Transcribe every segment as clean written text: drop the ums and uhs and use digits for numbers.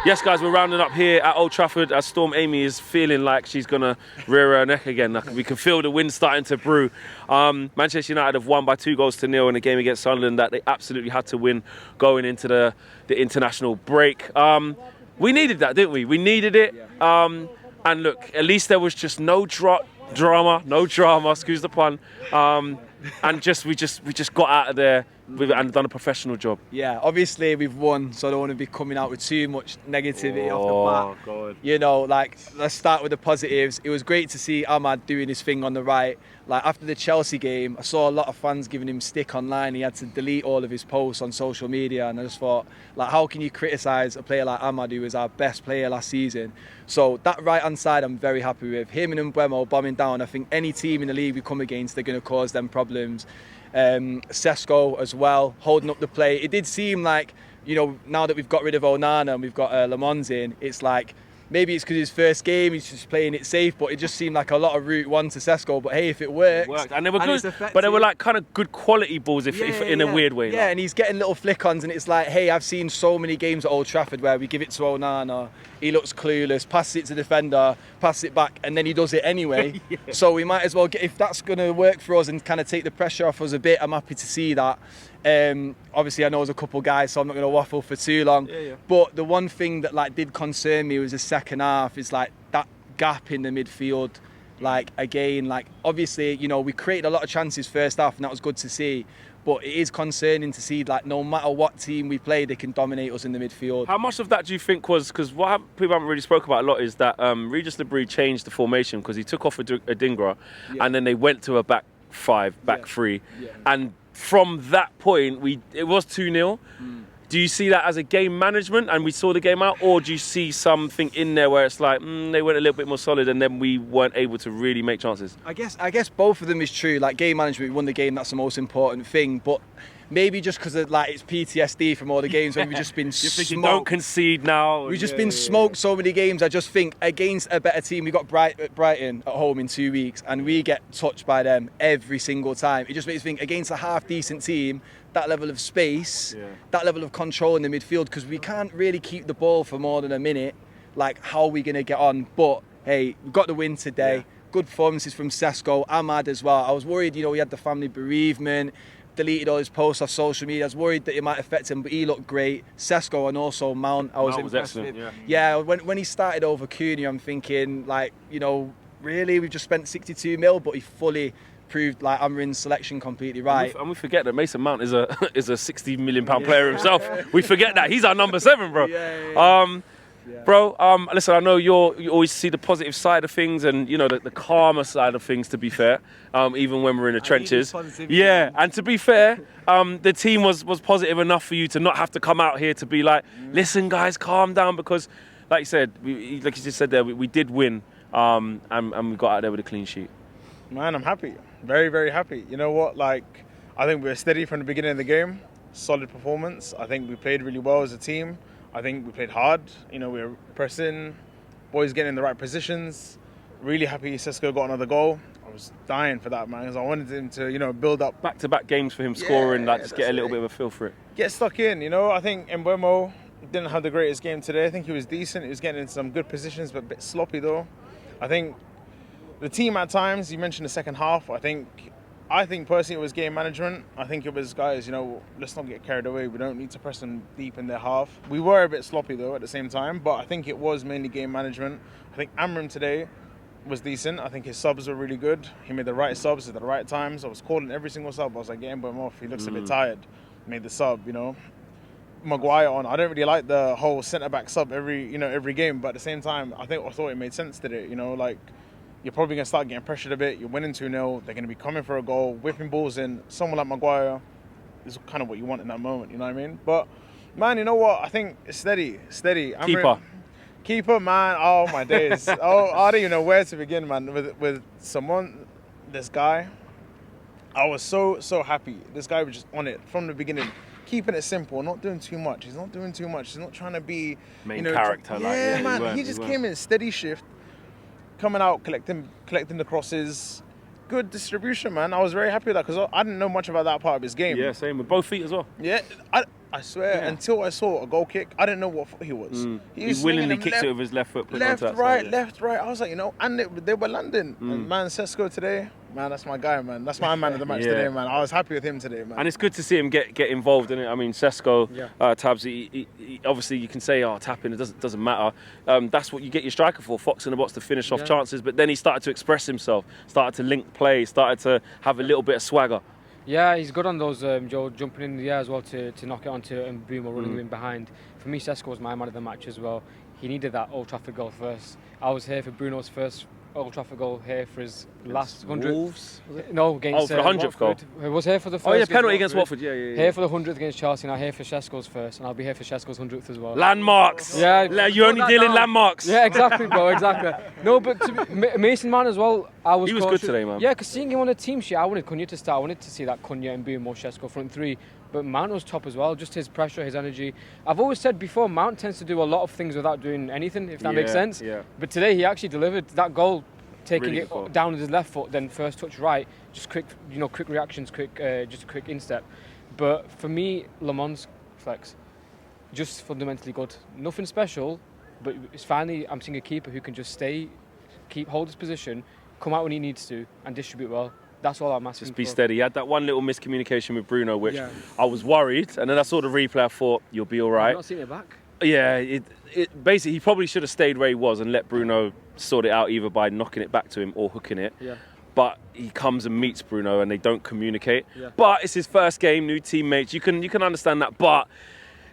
Yes, guys, we're rounding up here at Old Trafford as Storm Amy is feeling like she's going to rear her neck again. Like, we can feel the wind starting to brew. Manchester United have won by 2-0 in a game against Sunderland that they absolutely had to win going into the international break. We needed that, didn't we? We needed it. And look, at least there was just no drama, excuse the pun. And we just got out of there and done a professional job. Yeah, obviously we've won, so I don't want to be coming out with too much negativity off the bat. God. You know, like, let's start with the positives. It was great to see Ahmad doing his thing on the right. Like, after the Chelsea game, I saw a lot of fans giving him stick online. He had to delete all of his posts on social media, and I just thought, like, how can you criticise a player like Ahmad, who was our best player last season? So that right-hand side, I'm very happy with. Him and Mbeumo bombing down. I think any team in the league we come against, they're going to cause them problems. Sesko as well, holding up the play. It did seem like, you know, now that we've got rid of Onana and we've got LAMMENS in, it's like, maybe it's because his first game, he's just playing it safe, but it just seemed like a lot of route one to Sesko. But hey, if it works. It worked. And they were good, but they were like kind of good quality balls if in a weird way. Yeah, like. And he's getting little flick-ons, and it's like, hey, I've seen so many games at Old Trafford where we give it to Onana, he looks clueless, passes it to the defender, passes it back, and then he does it anyway. Yeah. So we might as well get, if that's going to work for us and kind of take the pressure off us a bit, I'm happy to see that. Obviously I know there's a couple guys, so I'm not going to waffle for too long. Yeah. But the one thing that like did concern me was the second half is like that gap in the midfield. Like, again, like, obviously, you know, we created a lot of chances first half, and that was good to see. But it is concerning to see, like, no matter what team we play, they can dominate us in the midfield. How much of that do you think was, because what people haven't really spoke about a lot is that Regis Lebris changed the formation because he took off Adingra, and then they went to a back five, back three. Yeah. And from that point, it was 2-0. Do you see that as a game management and we saw the game out, or do you see something in there where it's like they went a little bit more solid and then we weren't able to really make chances? I guess both of them is true. Like, game management, we won the game, that's the most important thing. But maybe just because of, like, it's PTSD from all the games when we've just been smoked. Don't concede now. We've just been smoked so many games. I just think against a better team, we got Brighton at home in 2 weeks, and we get touched by them every single time. It just makes me think, against a half-decent team, that level of space, that level of control in the midfield, because we can't really keep the ball for more than a minute. Like, how are we going to get on? But, hey, we got the win today. Yeah. Good performances from Sesko, Ahmad as well. I was worried, you know, he had the family bereavement, deleted all his posts off social media. I was worried that it might affect him, but he looked great. Sesko and also Mount, I was impressed with. Yeah, when he started over Cunha, I'm thinking, like, you know, really, we've just spent 62 mil, but he fully proved, like, Amarin's selection completely right. And we forget that Mason Mount is a £60 million player himself. We forget that. He's our number 7, bro. Bro, listen, I know you always see the positive side of things and, you know, the calmer side of things, to be fair, even when we're in the trenches. Yeah, and to be fair, the team was positive enough for you to not have to come out here to be like, listen, guys, calm down, because, like you said, like you just said there, we did win, and we got out there with a clean sheet. Man, I'm happy. Very, very happy. You know what? Like, I think we were steady from the beginning of the game. Solid performance. I think we played really well as a team. I think we played hard. You know, we were pressing, boys getting in the right positions. Really happy Sesko got another goal. I was dying for that, man, because I wanted him to, you know, build up. Back-to-back games for him scoring, like, just get a little bit of a feel for it. Get stuck in, you know. I think Mbeumo didn't have the greatest game today. I think he was decent. He was getting in some good positions, but a bit sloppy, though. I think the team at times, you mentioned the second half, I think personally it was game management. I think it was, guys, you know, let's not get carried away. We don't need to press them deep in their half. We were a bit sloppy, though, at the same time, but I think it was mainly game management. I think Amarin today was decent. I think his subs were really good. He made the right subs at the right times. I was calling every single sub. I was like, getting him off. He looks a bit tired. Made the sub, you know. Maguire on. I don't really like the whole centre-back sub every game, but at the same time, I thought it made sense today, you know, like, you're probably going to start getting pressured a bit. You're winning 2-0. They're going to be coming for a goal, whipping balls in. Someone like Maguire is kind of what you want in that moment, you know what I mean? But, man, you know what? I think it's steady. Keeper, man. Oh, my days. I don't even know where to begin, man. With this guy. I was so happy. This guy was just on it from the beginning. Keeping it simple, not doing too much. He's not doing too much. He's not trying to be... main character. Yeah, man. He just came in, steady shift. Coming out, collecting the crosses, good distribution, man. I was very happy with that because I didn't know much about that part of his game. Yeah, same with both feet as well. Yeah, I swear, until I saw a goal kick, I didn't know what foot he was. He willingly kicked it with his left foot. Put Left, it onto that right, side. left, right. I was like, and they were landing. And man, Sesko today, man, that's my guy, man. That's my man of the match today, man. I was happy with him today, man. And it's good to see him get involved in it. I mean, Sesko, Tabs, he, obviously you can say, tapping, it doesn't matter. That's what you get your striker for, Fox in the box to finish off chances. But then he started to express himself, started to link play, started to have a little bit of swagger. Yeah, he's good on those, Joe, jumping in the air as well to knock it onto Mbeumo running in behind. For me, Sesko was my man of the match as well. He needed that Old Trafford goal first. I was here for Bruno's first Old Trafford goal, here for his last 100th. Wolves? No, against for the 100th goal. He was here for the first. Oh yeah, penalty against Watford. Yeah. Here for the 100th against Chelsea, and I'm here for Sesko's first, and I'll be here for Sesko's 100th as well. Landmarks. Yeah, you only deal in landmarks. Yeah, exactly, bro, exactly. No, but Mason Mount as well. He was good today, man. Yeah, because seeing him on the team sheet, I wanted Cunha to start. I wanted to see that Cunha and Mbeumo, Sesko front three. But Mount was top as well, just his pressure, his energy. I've always said before, Mount tends to do a lot of things without doing anything, if that makes sense. Yeah. But today he actually delivered that goal, taking Really it cool. down with his left foot, then first touch right, just quick reactions, just a quick instep. But for me, LAMMENS flex, just fundamentally good. Nothing special, but it's finally I'm seeing a keeper who can just hold his position, come out when he needs to, and distribute well. That's all I'm asking. Just be steady. He had that one little miscommunication with Bruno, which I was worried, and then I saw the replay. I thought you'll be all right. I've not seen it back. Yeah, it basically he probably should have stayed where he was and let Bruno sort it out either by knocking it back to him or hooking it. Yeah. But he comes and meets Bruno and they don't communicate. Yeah. But it's his first game, new teammates. You can understand that. But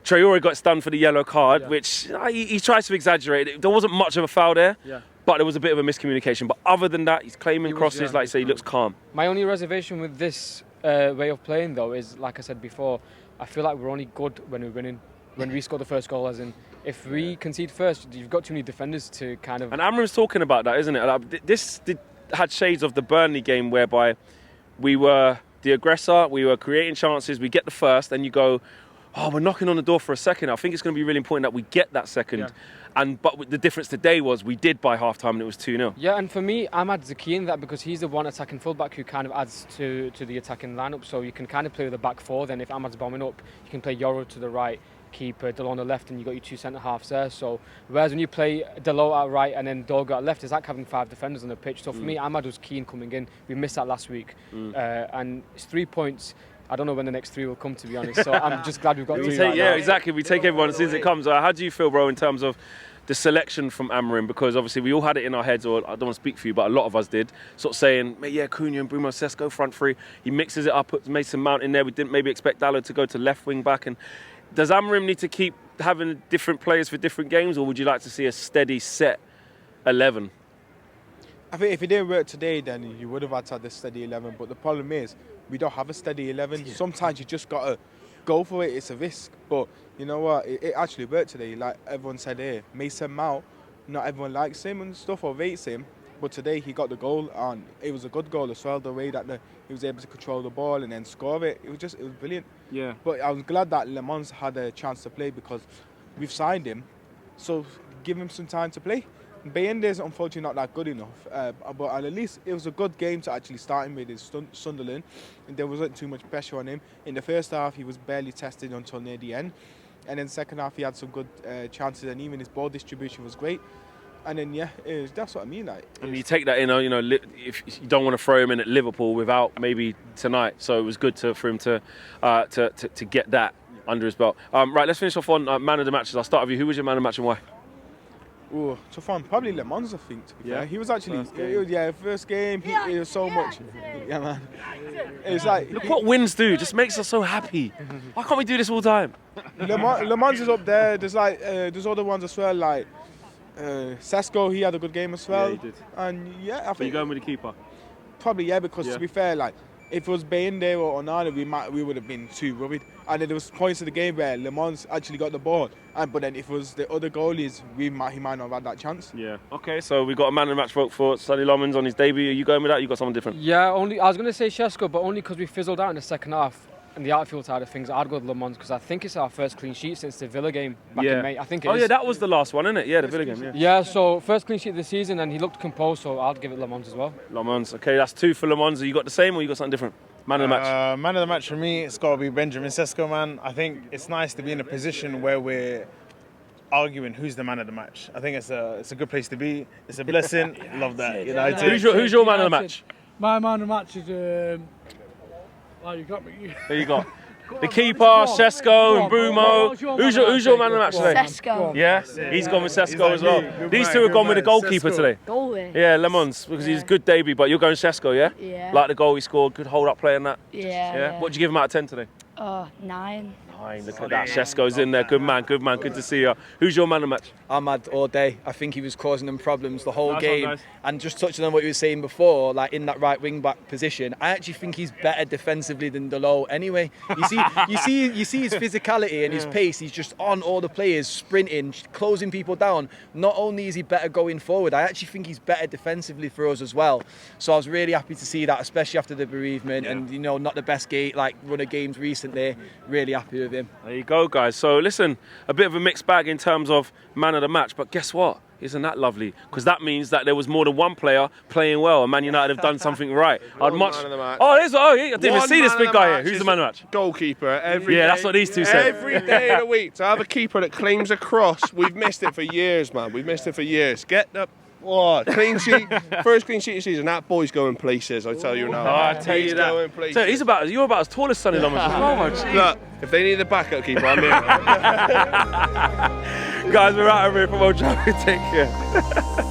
Traore got stunned for the yellow card, which he tries to exaggerate. There wasn't much of a foul there. Yeah. But there was a bit of a miscommunication. But other than that, he's claiming crosses, like I say, he looks calm. My only reservation with this way of playing, though, is, like I said before, I feel like we're only good when we're winning. When we score the first goal, as in, if we concede first, you've got too many defenders to kind of... And Amram's talking about that, isn't it? Like, this had shades of the Burnley game whereby we were the aggressor, we were creating chances, we get the first, and you go, we're knocking on the door for a second. I think it's going to be really important that we get that second. Yeah. But the difference today was we did by half-time and it was 2-0. Yeah, and for me, Ahmad's the key in that because he's the one attacking fullback who kind of adds to the attacking lineup. So you can kind of play with a back four. Then if Ahmad's bombing up, you can play Yoro to the right, keep Delo on the left, and you got your two centre-halves there. So whereas when you play Delo at right and then Dogo at left, it's like having 5 defenders on the pitch. So for me, Ahmad was keen coming in. We missed that last week. And it's 3 points. I don't know when the next 3 will come, to be honest. So I'm just glad we've got 3 right now. Exactly. We take everyone as soon as it comes. How do you feel, bro, in terms of the selection from Amorim? Because obviously we all had it in our heads, or I don't want to speak for you, but a lot of us did, sort of saying, Cunha and Bruno Sesko front three. He mixes it up, puts Mason Mount in there. We didn't maybe expect Dallo to go to left wing back. And does Amorim need to keep having different players for different games, or would you like to see a steady set 11? I think if it didn't work today, then you would have had to have the steady 11. But the problem is, we don't have a steady 11. Sometimes you just got to go for it. It's a risk. But you know what? It actually worked today. Like everyone said here, Mason Mount, not everyone likes him and stuff or rates him. But today he got the goal, and it was a good goal as well. The way that he was able to control the ball and then score it, it was brilliant. Yeah. But I was glad that LAMMENS had a chance to play because we've signed him. So give him some time to play. Bayende is unfortunately not that good enough, but at least it was a good game to actually start him with his Sunderland. And there wasn't too much pressure on him. In the first half, he was barely tested until near the end. And then second half, he had some good chances, and even his ball distribution was great. And then, that's what I mean. Like, and you take that in, if you don't want to throw him in at Liverpool without maybe tonight. So it was good for him to get that under his belt. Right, let's finish off on man of the matches. I'll start with you. Who was your man of the match and why? Oh, tough one. Probably LAMMENS, I think, to be fair. He was actually, first game. He was so much. Yeah, man. It's like... Look what wins do. Just makes us so happy. Why can't we do this all the time? LAMMENS is up there. There's other ones as well, like Sesko, he had a good game as well. Yeah, he did. And I think... So you're going with the keeper? Probably, because to be fair, like, if it was Bayende or Onana, we would have been too worried. And then there was points of the game where LAMMENS actually got the ball. But then if it was the other goalies, he might not have had that chance. Yeah. Okay, so we've got a man of the match vote for Sonny LAMMENS on his debut. Are you going with that? You got someone different? Yeah, I was going to say Sesko, but only because we fizzled out in the second half. And the outfield side of things, I'd go with LAMMENS because I think it's our first clean sheet since the Villa game back in May. I think it is. Yeah, that was the last one, isn't it? Yeah, the Villa game. Yeah, so first clean sheet of the season, and he looked composed, so I'd give it LAMMENS as well. LAMMENS. Okay, that's 2 for LAMMENS. Have you got the same, or you got something different? Man of the match. Man of the match for me, it's got to be Benjamin Sesko, man. I think it's nice to be in a position where we're arguing who's the man of the match. I think it's a good place to be. It's a blessing. Love that. United. Who's your man of the match? My man of the match is. Oh, you got me. There you go. The keeper, Sesko and Brumo. Who's your man of the match today? Sesko. Yeah, he's gone with Sesko as well. These two have gone with the goalkeeper today. Goalie. Yeah, LAMMENS, because he's a good debut, but you're going Sesko, yeah? Yeah. Like the goal he scored, good hold-up play and that? Yeah. What did you give him out of 10 today? 9. Look at that, Sesko's in there. Good man, good to see you. Who's your man of the match? Ahmad all day. I think he was causing them problems the whole Nice game. one, guys. And just touching on what you were saying before, like in that right wing back position, I actually think he's better defensively than Delo. Anyway, you see his physicality and his pace. He's just on all the players, sprinting, closing people down. Not only is he better going forward, I actually think he's better defensively for us as well. So I was really happy to see that, especially after the bereavement and not the best run of games recently. Really happy with him. There you go, guys. So listen, a bit of a mixed bag in terms of man of the match, but guess what? Isn't that lovely? Because that means that there was more than one player playing well, and Man United have done something right. I didn't even see this big guy here. Who's the man of the match? Goalkeeper. Every day, that's what these two said. Every day of the week to have a keeper that claims a cross. We've missed it for years, man. We've missed it for years. Get the clean sheet, first clean sheet of the season. That boy's going places. I tell you now. I tell you that. Going places. So you're about as tall as Sonny Lommers as well, man. Look, if they need a backup keeper, I'm here. Guys, we're out of here from Old Trafford. Take care.